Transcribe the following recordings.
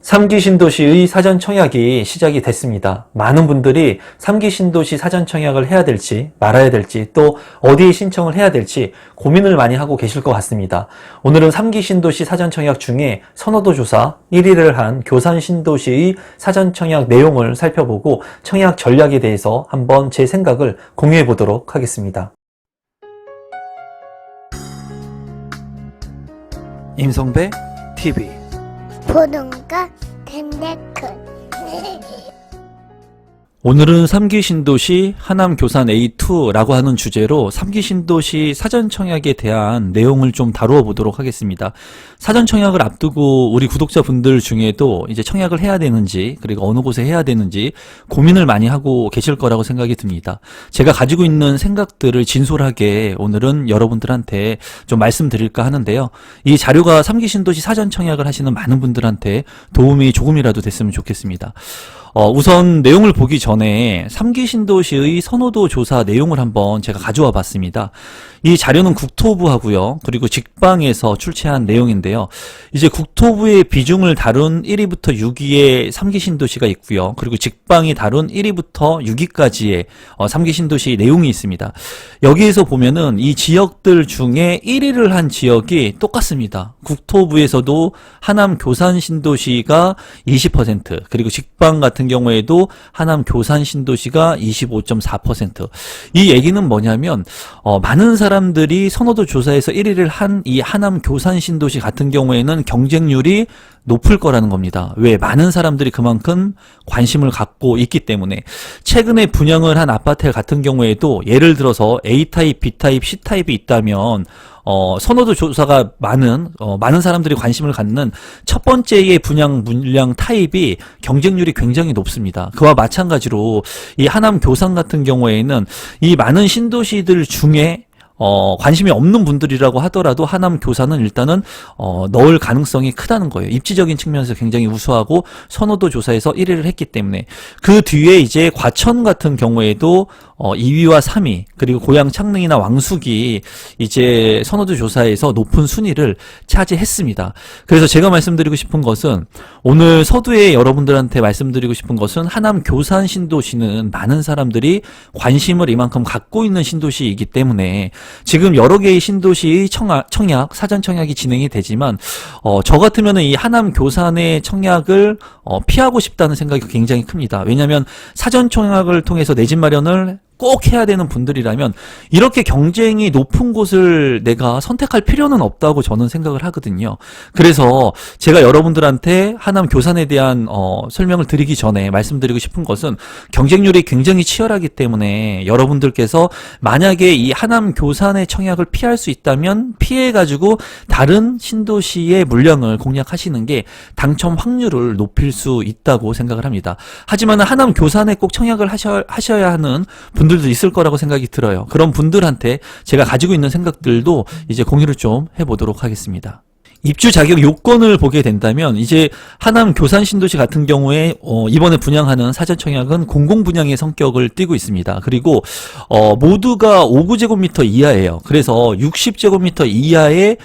3기 신도시의 사전 청약이 시작이 됐습니다. 많은 분들이 3기 신도시 사전 청약을 해야 될지 말아야 될지 또 어디에 신청을 해야 될지 고민을 많이 하고 계실 것 같습니다. 오늘은 3기 신도시 사전 청약 중에 선호도 조사 1위를 한 교산 신도시의 사전 청약 내용을 살펴보고 청약 전략에 대해서 한번 제 생각을 공유해 보도록 하겠습니다. 임성배 TV 보동과 덴데크 오늘은 3기 신도시 하남 교산 A2라고 하는 주제로 3기 신도시 사전 청약에 대한 내용을 좀 다루어 보도록 하겠습니다. 사전 청약을 앞두고 우리 구독자분들 중에도 이제 청약을 해야 되는지 그리고 어느 곳에 해야 되는지 고민을 많이 하고 계실 거라고 생각이 듭니다. 제가 가지고 있는 생각들을 진솔하게 오늘은 여러분들한테 좀 말씀드릴까 하는데요. 이 자료가 3기 신도시 사전 청약을 하시는 많은 분들한테 도움이 조금이라도 됐으면 좋겠습니다. 우선 내용을 보기 전에 3기 신도시의 선호도 조사 내용을 한번 제가 가져와 봤습니다. 이 자료는 국토부하고요. 그리고 직방에서 출제한 내용인데요. 이제 국토부의 비중을 다룬 1위부터 6위의 3기 신도시가 있고요. 그리고 직방이 다룬 1위부터 6위까지의 3기 신도시 내용이 있습니다. 여기에서 보면은 이 지역들 중에 1위를 한 지역이 똑같습니다. 국토부에서도 하남 교산 신도시가 20%, 그리고 직방 같은 경우에도 하남 교산 신도시가 25.4%. 이 얘기는 뭐냐면 많은 사람들이 선호도 조사에서 1위를 한 이 하남 교산 신도시 같은 경우에는 경쟁률이 높을 거라는 겁니다. 왜? 많은 사람들이 그만큼 관심을 갖고 있기 때문에. 최근에 분양을 한 아파트 같은 경우에도 예를 들어서 A타입, B타입, C타입이 있다면 선호도 조사가 많은 사람들이 관심을 갖는 첫 번째의 분양 물량 타입이 경쟁률이 굉장히 높습니다. 그와 마찬가지로 이 하남 교산 같은 경우에는 이 많은 신도시들 중에 관심이 없는 분들이라고 하더라도 하남 교산은 일단은 넣을 가능성이 크다는 거예요. 입지적인 측면에서 굉장히 우수하고 선호도 조사에서 1위를 했기 때문에. 그 뒤에 이제 과천 같은 경우에도 2위와 3위, 그리고 고양 창릉이나 왕숙이 이제 선호도 조사에서 높은 순위를 차지했습니다. 그래서 제가 말씀드리고 싶은 것은, 오늘 서두에 여러분들한테 말씀드리고 싶은 것은, 하남 교산 신도시는 많은 사람들이 관심을 이만큼 갖고 있는 신도시이기 때문에 지금 여러 개의 신도시의 청약, 사전 청약이 진행이 되지만 저 같으면은 이 하남 교산의 청약을 피하고 싶다는 생각이 굉장히 큽니다. 왜냐하면 사전 청약을 통해서 내 집 마련을 꼭 해야 되는 분들이라면 이렇게 경쟁이 높은 곳을 내가 선택할 필요는 없다고 저는 생각을 하거든요. 그래서 제가 여러분들한테 하남 교산에 대한 설명을 드리기 전에 말씀드리고 싶은 것은, 경쟁률이 굉장히 치열하기 때문에 여러분들께서 만약에 이 하남 교산의 청약을 피할 수 있다면 피해가지고 다른 신도시의 물량을 공략하시는 게 당첨 확률을 높일 수 있다고 생각을 합니다. 하지만 하남 교산에 꼭 청약을 하셔야 하는 분들도 있을 거라고 생각이 들어요. 그런 분들한테 제가 가지고 있는 생각들도 이제 공유를 좀 해보도록 하겠습니다. 입주 자격 요건을 보게 된다면, 이제 하남 교산 신도시 같은 경우에 이번에 분양하는 사전 청약은 공공 분양의 성격을 띠고 있습니다. 그리고 모두가 5제곱미터 이하예요. 그래서 60제곱미터 이하의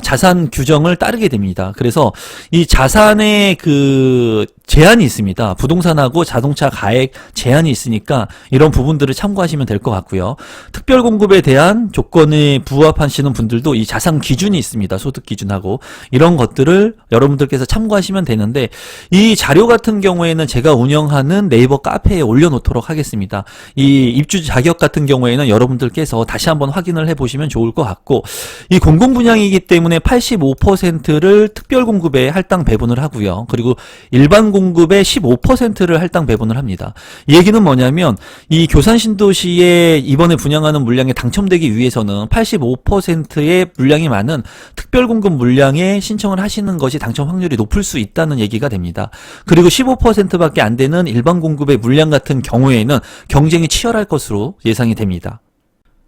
자산 규정을 따르게 됩니다. 그래서 이 자산의 그 제한이 있습니다. 부동산하고 자동차 가액 제한이 있으니까 이런 부분들을 참고하시면 될 것 같고요. 특별 공급에 대한 조건에 부합하시는 분들도 이 자산 기준이 있습니다. 소득 기준하고 이런 것들을 여러분들께서 참고하시면 되는데, 이 자료 같은 경우에는 제가 운영하는 네이버 카페에 올려놓도록 하겠습니다. 이 입주 자격 같은 경우에는 여러분들께서 다시 한번 확인을 해보시면 좋을 것 같고, 이 공공 분양이기 때문에 85%를 특별 공급에 할당 배분을 하고요. 그리고 일반 공급의 15%를 할당 배분을 합니다. 이 얘기는 뭐냐면, 이 교산 신도시에 이번에 분양하는 물량에 당첨되기 위해서는 85%의 물량이 많은 특별 공급 물량에 신청을 하시는 것이 당첨 확률이 높을 수 있다는 얘기가 됩니다. 그리고 15%밖에 안 되는 일반 공급의 물량 같은 경우에는 경쟁이 치열할 것으로 예상이 됩니다.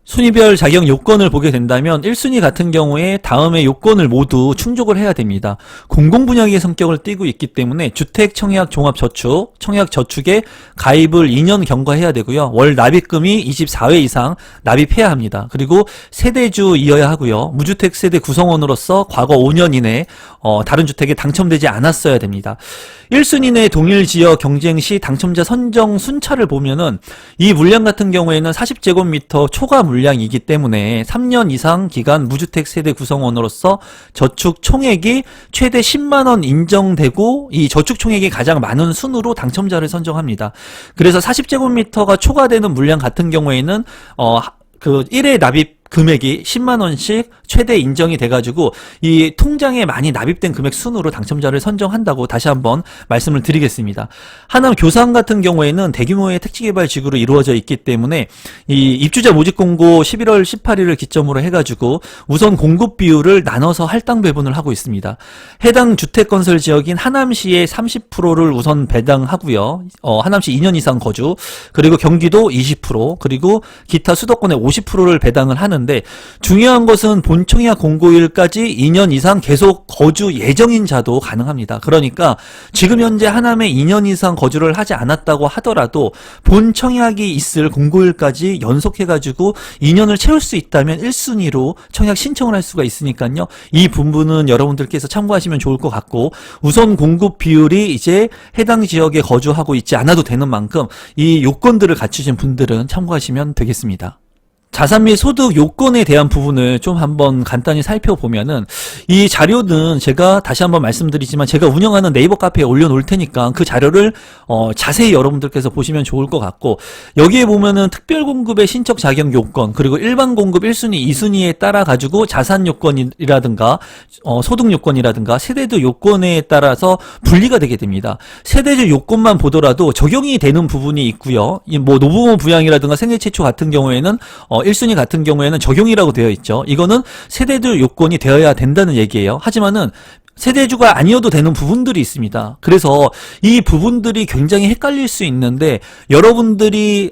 순위별 자격 요건을 보게 된다면 1순위 같은 경우에 다음의 요건을 모두 충족을 해야 됩니다. 공공분야의 성격을 띠고 있기 때문에 주택, 청약, 종합저축, 청약 저축에 가입을 2년 경과해야 되고요. 월 납입금이 24회 이상 납입해야 합니다. 그리고 세대주이어야 하고요. 무주택 세대 구성원으로서 과거 5년 이내 다른 주택에 당첨되지 않았어야 됩니다. 1순위 내 동일 지역 경쟁 시 당첨자 선정 순차를 보면은 이 물량 같은 경우에는 40제곱미터 초과 물량이기 때문에 3년 이상 기간 무주택 세대 구성원으로서 저축 총액이 최대 10만원 인정되고 이 저축 총액이 가장 많은 순으로 당첨자를 선정합니다. 그래서 40제곱미터가 초과되는 물량 같은 경우에는 1회 납입 금액이 10만원씩 최대 인정이 돼가지고 이 통장에 많이 납입된 금액 순으로 당첨자를 선정한다고 다시 한번 말씀을 드리겠습니다. 하남 교산 같은 경우에는 대규모의 택지개발 지구로 이루어져 있기 때문에 이 입주자 모집 공고 11월 18일을 기점으로 해가지고 우선 공급 비율을 나눠서 할당 배분을 하고 있습니다. 해당 주택 건설 지역인 하남시의 30%를 우선 배당하고요. 하남시 2년 이상 거주, 그리고 경기도 20%, 그리고 기타 수도권의 50%를 배당을 하는데 중요한 것은 본청약 공고일까지 2년 이상 계속 거주 예정인 자도 가능합니다. 그러니까 지금 현재 하남에 2년 이상 거주를 하지 않았다고 하더라도 본청약이 있을 공고일까지 연속해가지고 2년을 채울 수 있다면 1순위로 청약 신청을 할 수가 있으니까요. 이 부분은 여러분들께서 참고하시면 좋을 것 같고, 우선 공급 비율이 이제 해당 지역에 거주하고 있지 않아도 되는 만큼 이 요건들을 갖추신 분들은 참고하시면 되겠습니다. 자산 및 소득 요건에 대한 부분을 좀 한번 간단히 살펴보면은, 이 자료는 제가 다시 한번 말씀드리지만 제가 운영하는 네이버 카페에 올려놓을 테니까 그 자료를 자세히 여러분들께서 보시면 좋을 것 같고, 여기에 보면은 특별공급의 신청 자격 요건, 그리고 일반 공급 1순위, 2순위에 따라 가지고 자산 요건이라든가 소득 요건이라든가 세대주 요건에 따라서 분리가 되게 됩니다. 세대주 요건만 보더라도 적용이 되는 부분이 있고요. 뭐 노부모 부양이라든가 생애 최초 같은 경우에는 1순위 같은 경우에는 적용이라고 되어 있죠. 이거는 세대주 요건이 되어야 된다는 얘기예요. 하지만은 세대주가 아니어도 되는 부분들이 있습니다. 그래서 이 부분들이 굉장히 헷갈릴 수 있는데, 여러분들이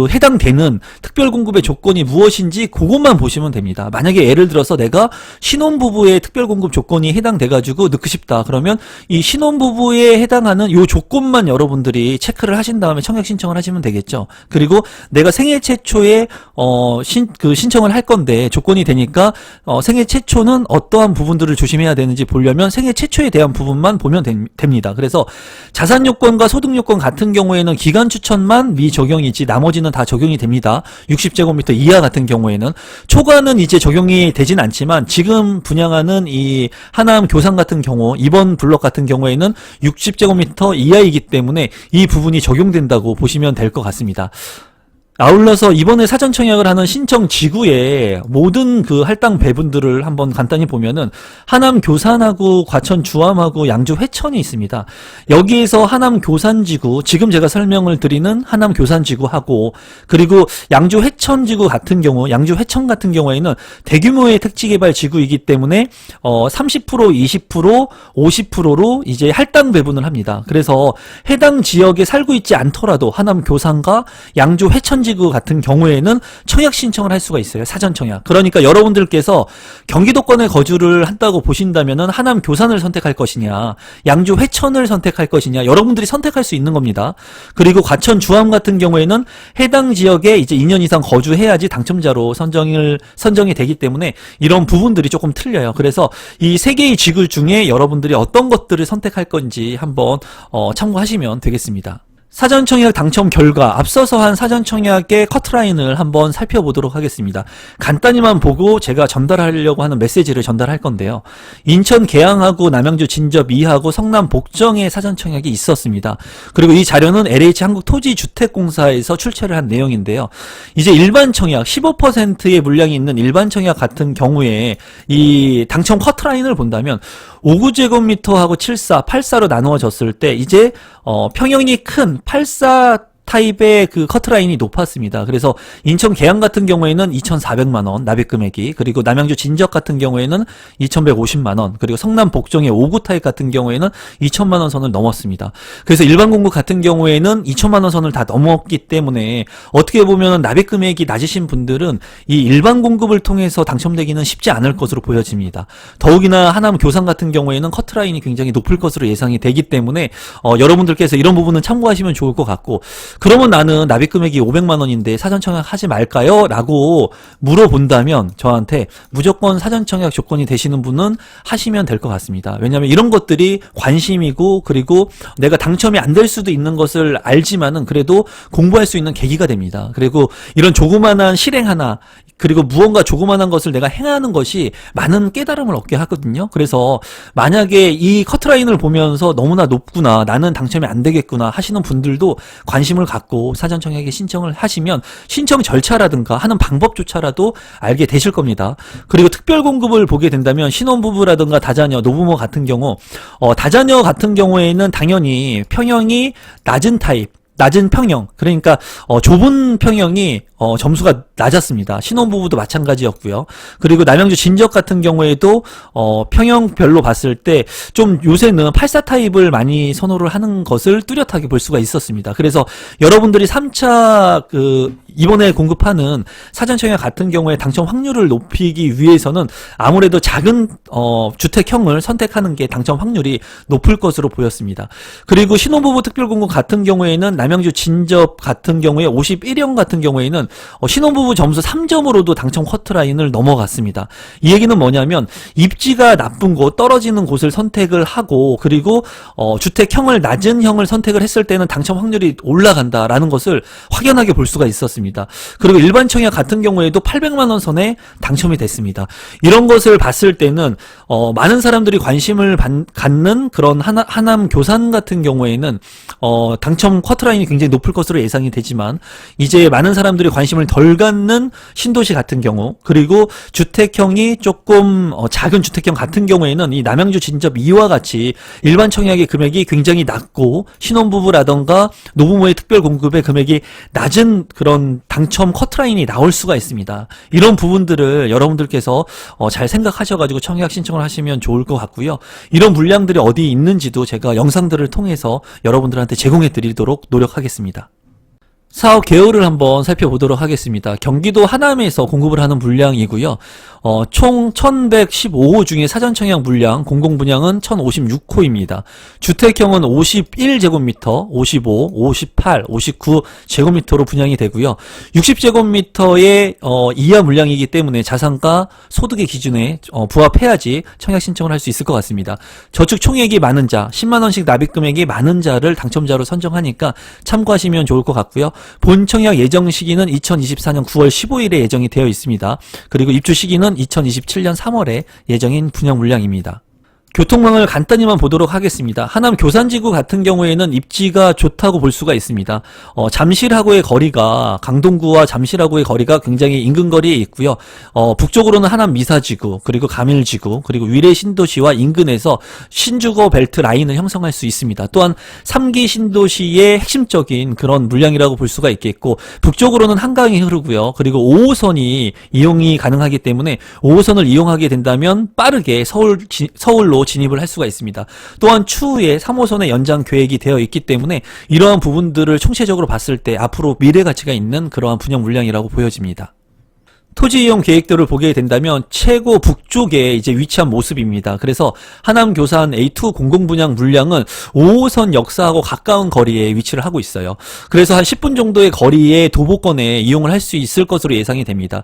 해당되는 특별공급의 조건이 무엇인지 그것만 보시면 됩니다. 만약에 예를 들어서 내가 신혼부부의 특별공급 조건이 해당돼가지고 넣고 싶다 그러면 이 신혼부부에 해당하는 요 조건만 여러분들이 체크를 하신 다음에 청약 신청을 하시면 되겠죠. 그리고 내가 생애 최초에 신청을 할 건데 조건이 되니까 생애 최초는 어떠한 부분들을 조심해야 되는지 보려면 생애 최초에 대한 부분만 보면 됩니다. 그래서 자산 요건과 소득 요건 같은 경우에는 기간 추천만 미적용이지 나머지는 다 적용이 됩니다. 60제곱미터 이하 같은 경우에는 초과는 이제 적용이 되진 않지만, 지금 분양하는 이 하남 교산 같은 경우, 이번 블록 같은 경우에는 60제곱미터 이하이기 때문에 이 부분이 적용된다고 보시면 될 것 같습니다. 아울러서 이번에 사전 청약을 하는 신청 지구의 모든 그 할당 배분들을 한번 간단히 보면은 하남 교산하고 과천 주암하고 양주 회천이 있습니다. 여기에서 하남 교산지구, 지금 제가 설명을 드리는 하남 교산지구하고, 그리고 양주 회천지구 같은 경우, 양주 회천 같은 경우에는 대규모의 택지개발 지구이기 때문에 30%, 20%, 50%로 이제 할당 배분을 합니다. 그래서 해당 지역에 살고 있지 않더라도 하남 교산과 양주 회천 지구 같은 경우에는 청약 신청을 할 수가 있어요. 사전 청약. 그러니까 여러분들께서 경기도권에 거주를 한다고 보신다면은 하남 교산을 선택할 것이냐, 양주 회천을 선택할 것이냐, 여러분들이 선택할 수 있는 겁니다. 그리고 과천 주암 같은 경우에는 해당 지역에 이제 2년 이상 거주해야지 당첨자로 선정이 되기 때문에 이런 부분들이 조금 틀려요. 그래서 이 세 개의 지구 중에 여러분들이 어떤 것들을 선택할 건지 한번 참고하시면 되겠습니다. 사전청약 당첨 결과, 앞서서 한 사전청약의 커트라인을 한번 살펴보도록 하겠습니다. 간단히만 보고 제가 전달하려고 하는 메시지를 전달할 건데요. 인천 계양하고 남양주 진접 2하고 성남 복정에 사전청약이 있었습니다. 그리고 이 자료는 LH 한국토지주택공사에서 출처를 한 내용인데요. 이제 일반 청약 15%의 물량이 있는 일반 청약 같은 경우에 이 당첨 커트라인을 본다면 59제곱미터하고 74, 84로 나누어졌을 때 이제 평형이 큰 84 타입의 그 커트라인이 높았습니다. 그래서 인천 계양 같은 경우에는 2,400만원 납입 금액이, 그리고 남양주 진적 같은 경우에는 2,150만원, 그리고 성남 복정의 5구 타입 같은 경우에는 2,000만원 선을 넘었습니다. 그래서 일반 공급 같은 경우에는 2,000만원 선을 다 넘었기 때문에 어떻게 보면 납입 금액이 낮으신 분들은 이 일반 공급을 통해서 당첨되기는 쉽지 않을 것으로 보여집니다. 더욱이나 하남 교산 같은 경우에는 커트라인이 굉장히 높을 것으로 예상이 되기 때문에 여러분들께서 이런 부분은 참고하시면 좋을 것 같고, 그러면 나는 납입 금액이 500만 원인데 사전 청약 하지 말까요? 라고 물어본다면 저한테 무조건 사전 청약 조건이 되시는 분은 하시면 될 것 같습니다. 왜냐하면 이런 것들이 관심이고, 그리고 내가 당첨이 안 될 수도 있는 것을 알지만은 그래도 공부할 수 있는 계기가 됩니다. 그리고 이런 조그만한 실행 하나, 그리고 무언가 조그만한 것을 내가 행하는 것이 많은 깨달음을 얻게 하거든요. 그래서 만약에 이 커트라인을 보면서 너무나 높구나, 나는 당첨이 안 되겠구나 하시는 분들도 관심을 갖고 사전 청약에 신청을 하시면 신청 절차라든가 하는 방법조차라도 알게 되실 겁니다. 그리고 특별 공급을 보게 된다면 신혼부부라든가 다자녀, 노부모 같은 경우 다자녀 같은 경우에는 당연히 평형이 낮은 타입, 낮은 평형, 그러니까 좁은 평형이 점수가 낮았습니다. 신혼부부도 마찬가지였고요. 그리고 남양주 진적 같은 경우에도 평형별로 봤을 때 좀 요새는 84 타입을 많이 선호를 하는 것을 뚜렷하게 볼 수가 있었습니다. 그래서 여러분들이 3차 이번에 공급하는 사전청약 같은 경우에 당첨 확률을 높이기 위해서는 아무래도 작은 주택형을 선택하는 게 당첨 확률이 높을 것으로 보였습니다. 그리고 신혼부부 특별공급 같은 경우에는 남양주 진접 같은 경우에 51형 같은 경우에는 신혼부부 점수 3점으로도 당첨 커트라인을 넘어갔습니다. 이 얘기는 뭐냐면 입지가 나쁜 곳, 떨어지는 곳을 선택을 하고, 그리고 주택형을 낮은 형을 선택을 했을 때는 당첨 확률이 올라간다라는 것을 확연하게 볼 수가 있었습니다. 그리고 일반 청약 같은 경우에도 800만 원 선에 당첨이 됐습니다. 이런 것을 봤을 때는 많은 사람들이 관심을 갖는 그런 하남 교산 같은 경우에는 당첨 커트라인이 굉장히 높을 것으로 예상이 되지만, 이제 많은 사람들이 관심을 덜 갖는 신도시 같은 경우, 그리고 주택형이 조금 작은 주택형 같은 경우에는 이 남양주 진접 2와 같이 일반 청약의 금액이 굉장히 낮고 신혼부부라던가 노부모의 특별 공급의 금액이 낮은 그런 당첨 커트라인이 나올 수가 있습니다. 이런 부분들을 여러분들께서 잘 생각하셔가지고 청약 신청을 하시면 좋을 것 같고요. 이런 물량들이 어디 있는지도 제가 영상들을 통해서 여러분들한테 제공해 드리도록 노력하겠습니다. 사업 개요를 한번 살펴보도록 하겠습니다. 경기도 하남에서 공급을 하는 물량이고요. 총 1115호 중에 사전청약 물량, 공공분양은 1056호입니다. 주택형은 51제곱미터, 55, 58, 59제곱미터로 분양이 되고요. 60제곱미터의 이하 물량이기 때문에 자산가 소득의 기준에 부합해야지 청약 신청을 할 수 있을 것 같습니다. 저축 총액이 많은 자, 10만원씩 납입금액이 많은 자를 당첨자로 선정하니까 참고하시면 좋을 것 같고요. 본 청약 예정 시기는 2024년 9월 15일에 예정이 되어 있습니다. 그리고 입주 시기는 2027년 3월에 예정인 분양 물량입니다. 교통망을 간단히만 보도록 하겠습니다. 하남 교산지구 같은 경우에는 입지가 좋다고 볼 수가 있습니다. 잠실하고의 거리가, 강동구와 잠실하고의 거리가 굉장히 인근거리에 있고요. 북쪽으로는 하남 미사지구, 그리고 가밀지구, 그리고 위례 신도시와 인근에서 신주거 벨트 라인을 형성할 수 있습니다. 또한 3기 신도시의 핵심적인 그런 물량이라고 볼 수가 있겠고, 북쪽으로는 한강이 흐르고요. 그리고 5호선이 이용이 가능하기 때문에 5호선을 이용하게 된다면 빠르게 서울로 진입을 할 수가 있습니다. 또한 추후에 3호선의 연장 계획이 되어 있기 때문에 이러한 부분들을 총체적으로 봤을 때 앞으로 미래 가치가 있는 그러한 분양 물량이라고 보여집니다. 토지 이용 계획들을 보게 된다면 최고 북쪽에 이제 위치한 모습입니다. 그래서 하남 교산 A2 공공분양 물량은 5호선 역사하고 가까운 거리에 위치를 하고 있어요. 그래서 한 10분 정도의 거리에 도보권에 이용을 할 수 있을 것으로 예상이 됩니다.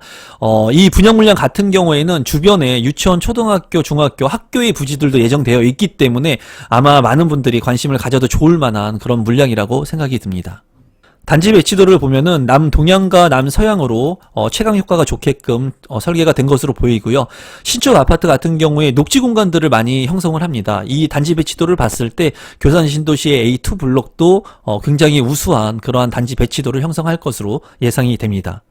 이 분양 물량 같은 경우에는 주변에 유치원, 초등학교, 중학교, 학교의 부지들도 예정되어 있기 때문에 아마 많은 분들이 관심을 가져도 좋을 만한 그런 물량이라고 생각이 듭니다. 단지 배치도를 보면은 남동향과 남서향으로 채광 효과가 좋게끔 설계가 된 것으로 보이고요. 신축 아파트 같은 경우에 녹지 공간들을 많이 형성을 합니다. 이 단지 배치도를 봤을 때 교산 신도시의 A2 블록도 굉장히 우수한 그러한 단지 배치도를 형성할 것으로 예상이 됩니다.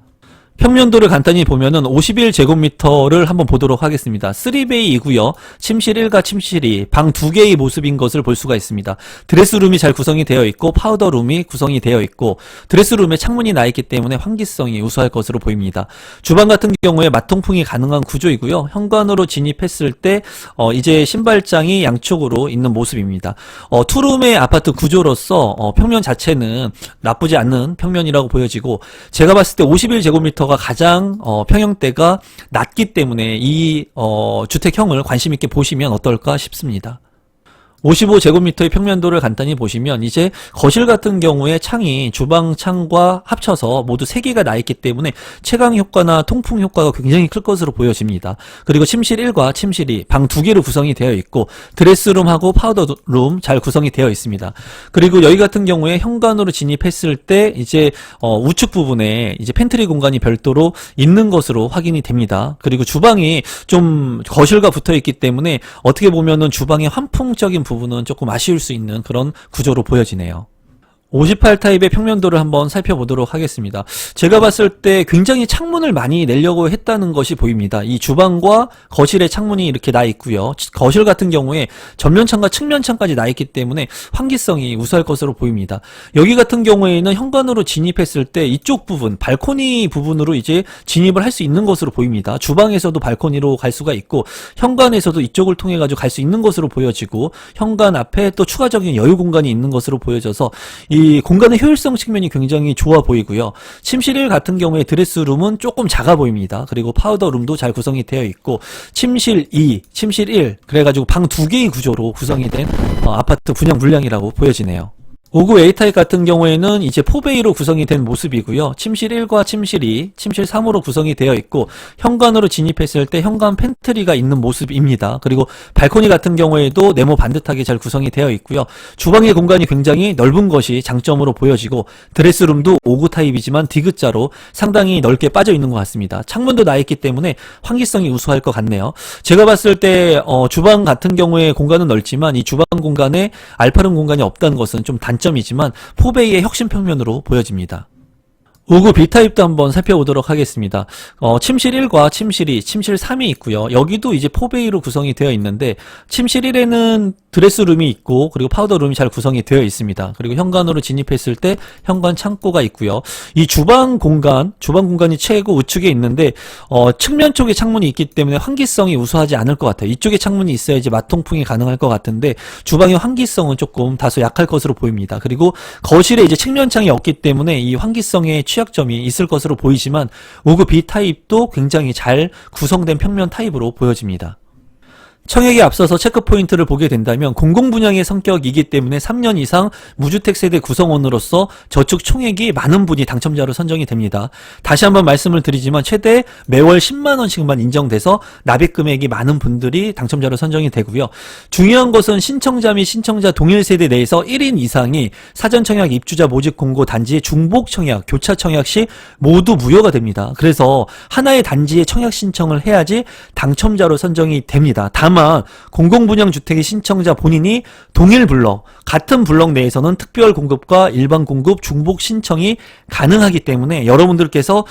평면도를 간단히 보면은 51제곱미터를 한번 보도록 하겠습니다. 3베이이고요. 침실 1과 침실 2, 방 2개의 모습인 것을 볼 수가 있습니다. 드레스룸이 잘 구성이 되어 있고 파우더룸이 구성이 되어 있고 드레스룸에 창문이 나 있기 때문에 환기성이 우수할 것으로 보입니다. 주방 같은 경우에 마통풍이 가능한 구조이고요. 현관으로 진입했을 때 이제 신발장이 양쪽으로 있는 모습입니다. 투룸의 아파트 구조로서 평면 자체는 나쁘지 않는 평면이라고 보여지고 제가 봤을 때 51제곱미터가 가장 평형대가 낮기 때문에 이 주택형을 관심 있게 보시면 어떨까 싶습니다. 55제곱미터의 평면도를 간단히 보시면 이제 거실 같은 경우에 창이 주방 창과 합쳐서 모두 3개가 나 있기 때문에 채광 효과나 통풍 효과가 굉장히 클 것으로 보여집니다. 그리고 침실 1과 침실 2, 방 2개로 구성이 되어 있고 드레스룸하고 파우더룸 잘 구성이 되어 있습니다. 그리고 여기 같은 경우에 현관으로 진입했을 때 이제 우측 부분에 이제 팬트리 공간이 별도로 있는 것으로 확인이 됩니다. 그리고 주방이 좀 거실과 붙어 있기 때문에 어떻게 보면은 주방의 환풍적인 부분은 조금 아쉬울 수 있는 그런 구조로 보여지네요. 58타입의 평면도를 한번 살펴보도록 하겠습니다. 제가 봤을 때 굉장히 창문을 많이 내려고 했다는 것이 보입니다. 이 주방과 거실에 창문이 이렇게 나 있고요. 거실 같은 경우에 전면창과 측면창까지 나 있기 때문에 환기성이 우수할 것으로 보입니다. 여기 같은 경우에는 현관으로 진입했을 때 이쪽 부분, 발코니 부분으로 이제 진입을 할 수 있는 것으로 보입니다. 주방에서도 발코니로 갈 수가 있고 현관에서도 이쪽을 통해 가지고 갈 수 있는 것으로 보여지고 현관 앞에 또 추가적인 여유 공간이 있는 것으로 보여져서 이 공간의 효율성 측면이 굉장히 좋아 보이고요. 침실 1 같은 경우에 드레스룸은 조금 작아 보입니다. 그리고 파우더룸도 잘 구성이 되어 있고 침실 2, 침실 1 그래가지고 방 2개의 구조로 구성이 된 아파트 분양 물량이라고 보여지네요. 59 A타입 같은 경우에는 이제 4베이로 구성이 된 모습이고요. 침실 1과 침실 2, 침실 3으로 구성이 되어 있고 현관으로 진입했을 때 현관 팬트리가 있는 모습입니다. 그리고 발코니 같은 경우에도 네모 반듯하게 잘 구성이 되어 있고요. 주방의 공간이 굉장히 넓은 것이 장점으로 보여지고 드레스룸도 59 타입이지만 디귿자로 상당히 넓게 빠져 있는 것 같습니다. 창문도 나 있기 때문에 환기성이 우수할 것 같네요. 제가 봤을 때 주방 같은 경우에 공간은 넓지만 이 주방 공간에 알파룸 공간이 없다는 것은 좀 단점이지만 4베이의 혁신 평면으로 보여집니다. 59 B타입도 한번 살펴보도록 하겠습니다. 침실 1과 침실 2, 침실 3이 있고요. 여기도 이제 4베이로 구성이 되어 있는데 침실 1에는 드레스룸이 있고 그리고 파우더룸이 잘 구성이 되어 있습니다. 그리고 현관으로 진입했을 때 현관 창고가 있고요. 이 주방 공간이 최고 우측에 있는데 측면 쪽에 창문이 있기 때문에 환기성이 우수하지 않을 것 같아요. 이쪽에 창문이 있어야지 마통풍이 가능할 것 같은데 주방의 환기성은 조금 다소 약할 것으로 보입니다. 그리고 거실에 이제 측면창이 없기 때문에 이 환기성의 취약점이 있을 것으로 보이지만 59 B타입도 굉장히 잘 구성된 평면 타입으로 보여집니다. 청약에 앞서서 체크포인트를 보게 된다면 공공분양의 성격이기 때문에 3년 이상 무주택 세대 구성원으로서 저축 총액이 많은 분이 당첨자로 선정이 됩니다. 다시 한번 말씀을 드리지만 최대 매월 10만원씩만 인정돼서 납입 금액이 많은 분들이 당첨자로 선정이 되고요. 중요한 것은 신청자 및 신청자 동일 세대 내에서 1인 이상이 사전청약 입주자 모집 공고 단지의 중복청약, 교차청약 시 모두 무효가 됩니다. 그래서 하나의 단지에 청약 신청을 해야지 당첨자로 선정이 됩니다. 다만 공공분양주택의 신청자 본인이 동일 블럭, 같은 블럭 내에서는 특별 공급과 일반 공급 중복 신청이 가능하기 때문에 여러분들께서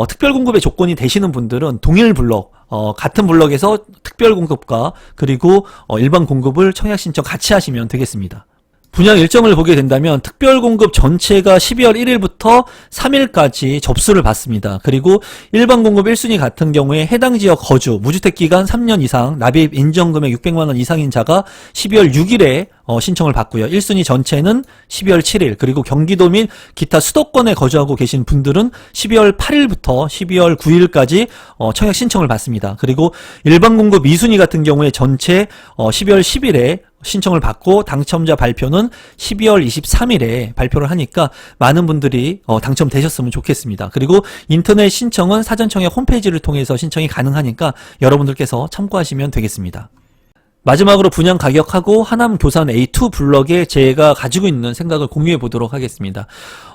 특별 공급의 조건이 되시는 분들은 동일 블럭, 같은 블럭에서 특별 공급과 그리고 일반 공급을 청약 신청 같이 하시면 되겠습니다. 분양 일정을 보게 된다면 특별공급 전체가 12월 1일부터 3일까지 접수를 받습니다. 그리고 일반 공급 1순위 같은 경우에 해당 지역 거주, 무주택 기간 3년 이상, 납입 인정금액 600만원 이상인 자가 12월 6일에 신청을 받고요. 1순위 전체는 12월 7일, 그리고 경기도 및 기타 수도권에 거주하고 계신 분들은 12월 8일부터 12월 9일까지 청약 신청을 받습니다. 그리고 일반 공급 2순위 같은 경우에 전체 12월 10일에 신청을 받고 당첨자 발표는 12월 23일에 발표를 하니까 많은 분들이 당첨되셨으면 좋겠습니다. 그리고 인터넷 신청은 사전청약 홈페이지를 통해서 신청이 가능하니까 여러분들께서 참고하시면 되겠습니다. 마지막으로 분양 가격하고 하남 교산 A2 블럭에 제가 가지고 있는 생각을 공유해 보도록 하겠습니다.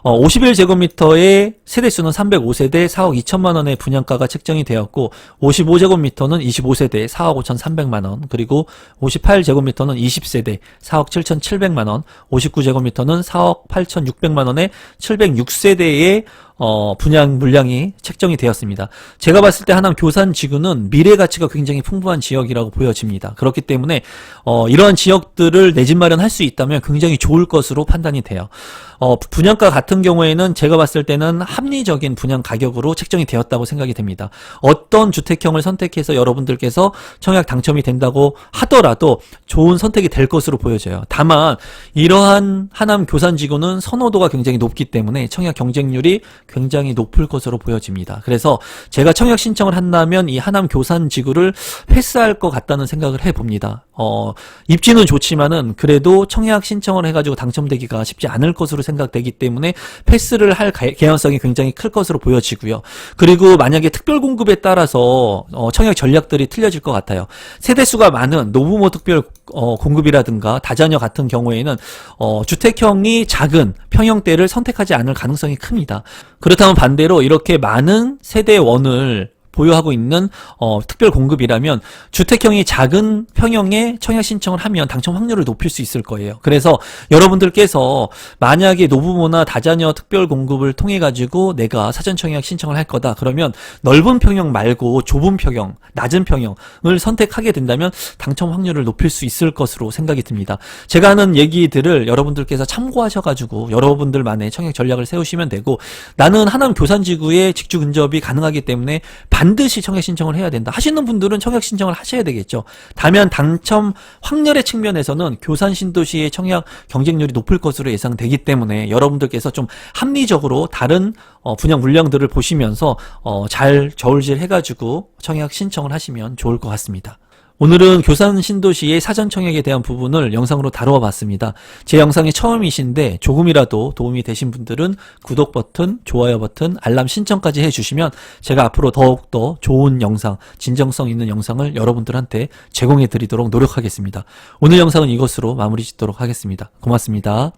51제곱미터의 세대수는 305세대 4억 2천만 원의 분양가가 책정이 되었고 55제곱미터는 25세대 4억 5천3백만 원, 그리고 58제곱미터는 20세대 4억 7천7백만 원, 59제곱미터는 4억 8천6백만 원의 706세대의 분양 물량이 책정이 되었습니다. 제가 봤을 때 하남 교산지구는 미래 가치가 굉장히 풍부한 지역이라고 보여집니다. 그렇기 때문에 이러한 지역들을 내 집 마련할 수 있다면 굉장히 좋을 것으로 판단이 돼요. 분양가 같은 경우에는 제가 봤을 때는 합리적인 분양 가격으로 책정이 되었다고 생각이 됩니다. 어떤 주택형을 선택해서 여러분들께서 청약 당첨이 된다고 하더라도 좋은 선택이 될 것으로 보여져요. 다만 이러한 하남 교산지구는 선호도가 굉장히 높기 때문에 청약 경쟁률이 굉장히 높을 것으로 보여집니다. 그래서 제가 청약 신청을 한다면 이 하남 교산지구를 패스할 것 같다는 생각을 해봅니다. 입지는 좋지만은 그래도 청약 신청을 해가지고 당첨되기가 쉽지 않을 것으로 생각되기 때문에 패스를 할 개연성이 굉장히 클 것으로 보여지고요. 그리고 만약에 특별 공급에 따라서 청약 전략들이 틀려질 것 같아요. 세대수가 많은 노부모 특별 공급이라든가 다자녀 같은 경우에는 주택형이 작은 평형대를 선택하지 않을 가능성이 큽니다. 그렇다면 반대로 이렇게 많은 세대원을 보유하고 있는 특별 공급이라면 주택형이 작은 평형의 청약 신청을 하면 당첨 확률을 높일 수 있을 거예요. 그래서 여러분들께서 만약에 노부모나 다자녀 특별 공급을 통해 가지고 내가 사전 청약 신청을 할 거다 그러면 넓은 평형 말고 좁은 평형, 낮은 평형을 선택하게 된다면 당첨 확률을 높일 수 있을 것으로 생각이 듭니다. 제가 하는 얘기들을 여러분들께서 참고하셔가지고 여러분들만의 청약 전략을 세우시면 되고, 나는 하남 교산지구에 직주 근접이 가능하기 때문에 반드시 청약 신청을 해야 된다 하시는 분들은 청약 신청을 하셔야 되겠죠. 다만 당첨 확률의 측면에서는 교산 신도시의 청약 경쟁률이 높을 것으로 예상되기 때문에 여러분들께서 좀 합리적으로 다른 분양 물량들을 보시면서 잘 저울질 해가지고 청약 신청을 하시면 좋을 것 같습니다. 오늘은 교산 신도시의 사전 청약에 대한 부분을 영상으로 다루어 봤습니다. 제 영상이 처음이신데 조금이라도 도움이 되신 분들은 구독 버튼, 좋아요 버튼, 알람 신청까지 해주시면 제가 앞으로 더욱더 좋은 영상, 진정성 있는 영상을 여러분들한테 제공해 드리도록 노력하겠습니다. 오늘 영상은 이것으로 마무리 짓도록 하겠습니다. 고맙습니다.